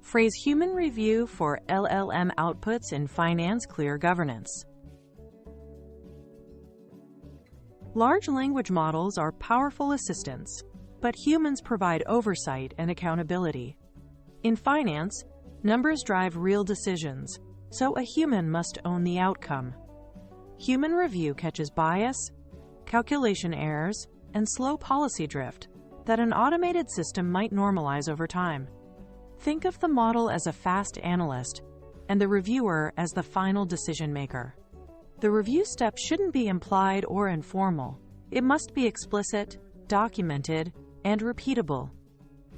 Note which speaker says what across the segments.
Speaker 1: Phrase human review for LLM outputs in finance clear governance. Large language models are powerful assistants, but humans provide oversight and accountability. In finance, numbers drive real decisions, so a human must own the outcome. Human review catches bias, calculation errors, and slow policy drift that an automated system might normalize over time. Think of the model as a fast analyst and the reviewer as the final decision maker. The review step shouldn't be implied or informal. It must be explicit, documented, and repeatable.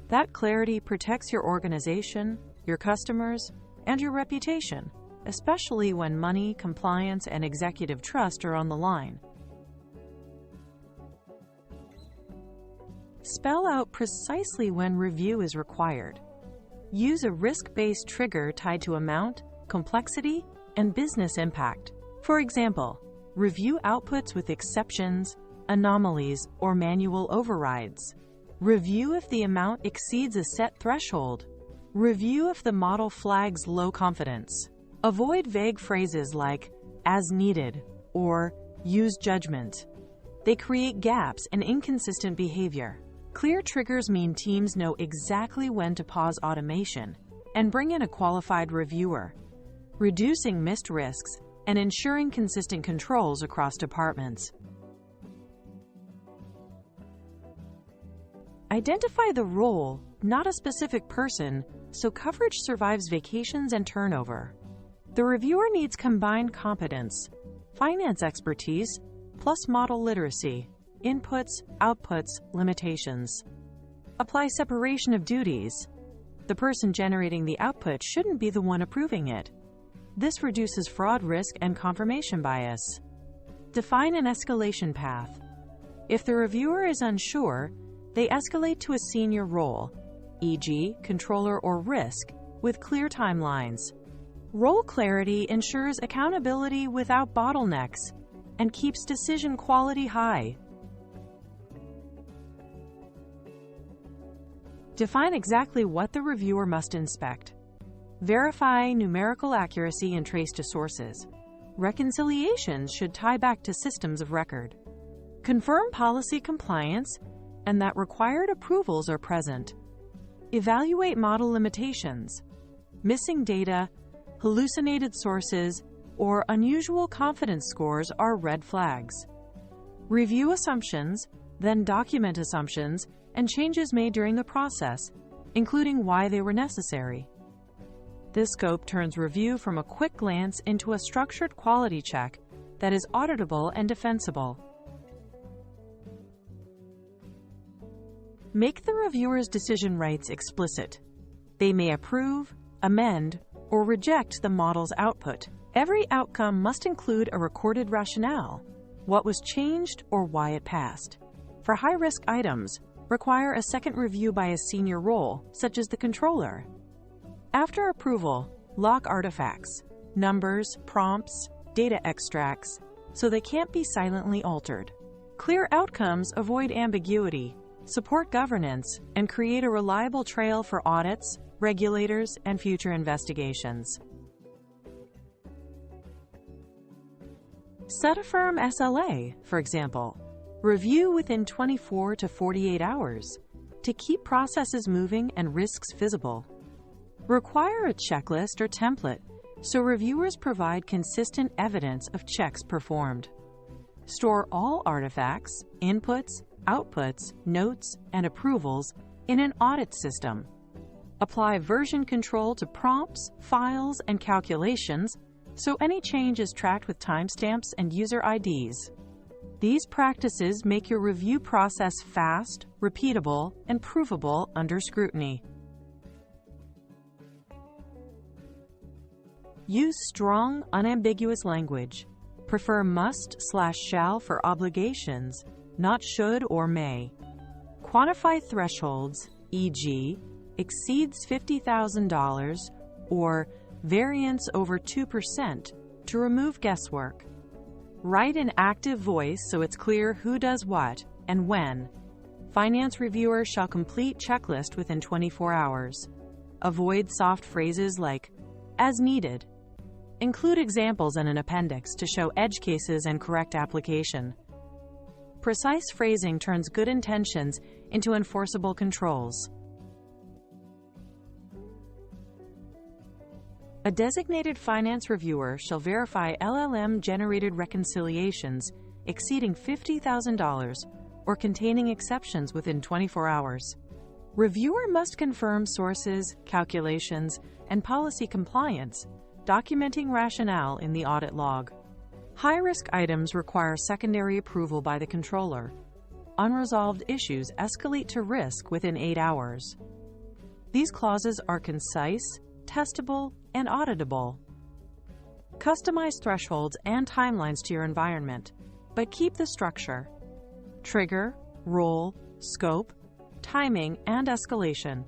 Speaker 1: That clarity protects your organization, your customers, and your reputation, especially when money, compliance, and executive trust are on the line. Spell out precisely when review is required. Use a risk-based trigger tied to amount, complexity, and business impact. For example, review outputs with exceptions, anomalies, or manual overrides. Review if the amount exceeds a set threshold. Review if the model flags low confidence. Avoid vague phrases like "as needed" or "use judgment." They create gaps and inconsistent behavior. Clear triggers mean teams know exactly when to pause automation and bring in a qualified reviewer, reducing missed risks and ensuring consistent controls across departments. Identify the role, not a specific person, so coverage survives vacations and turnover. The reviewer needs combined competence, finance expertise, plus model literacy, inputs, outputs, limitations. Apply separation of duties. The person generating the output shouldn't be the one approving it. This reduces fraud risk and confirmation bias. Define an escalation path. If the reviewer is unsure, they escalate to a senior role, e.g., controller or risk, with clear timelines. Role clarity ensures accountability without bottlenecks and keeps decision quality high. Define exactly what the reviewer must inspect. Verify numerical accuracy and trace to sources. Reconciliations should tie back to systems of record. Confirm policy compliance and that required approvals are present. Evaluate model limitations. Missing data, hallucinated sources, or unusual confidence scores are red flags. Review assumptions, then document assumptions and changes made during the process, including why they were necessary. This scope turns review from a quick glance into a structured quality check that is auditable and defensible. Make the reviewer's decision rights explicit. They may approve, amend, or reject the model's output. Every outcome must include a recorded rationale, what was changed or why it passed. For high-risk items, require a second review by a senior role, such as the controller. After approval, lock artifacts, numbers, prompts, data extracts, so they can't be silently altered. Clear outcomes avoid ambiguity, support governance, and create a reliable trail for audits, regulators, and future investigations. Set a firm SLA, for example. Review within 24 to 48 hours to keep processes moving and risks visible. Require a checklist or template so reviewers provide consistent evidence of checks performed. Store all artifacts, inputs, outputs, notes, and approvals in an audit system. Apply version control to prompts, files, and calculations so any change is tracked with timestamps and user IDs. These practices make your review process fast, repeatable, and provable under scrutiny. Use strong, unambiguous language. Prefer must/shall for obligations, not should or may. Quantify thresholds, e.g., exceeds $50,000 or variance over 2% to remove guesswork. Write in active voice so it's clear who does what and when. Finance reviewer shall complete checklist within 24 hours. Avoid soft phrases like "as needed." Include examples in an appendix to show edge cases and correct application. Precise phrasing turns good intentions into enforceable controls. A designated finance reviewer shall verify LLM-generated reconciliations exceeding $50,000 or containing exceptions within 24 hours. Reviewer must confirm sources, calculations, and policy compliance, documenting rationale in the audit log. High-risk items require secondary approval by the controller. Unresolved issues escalate to risk within 8 hours. These clauses are concise, testable, and auditable. Customize thresholds and timelines to your environment, but keep the structure. Trigger, role, scope, timing, and escalation.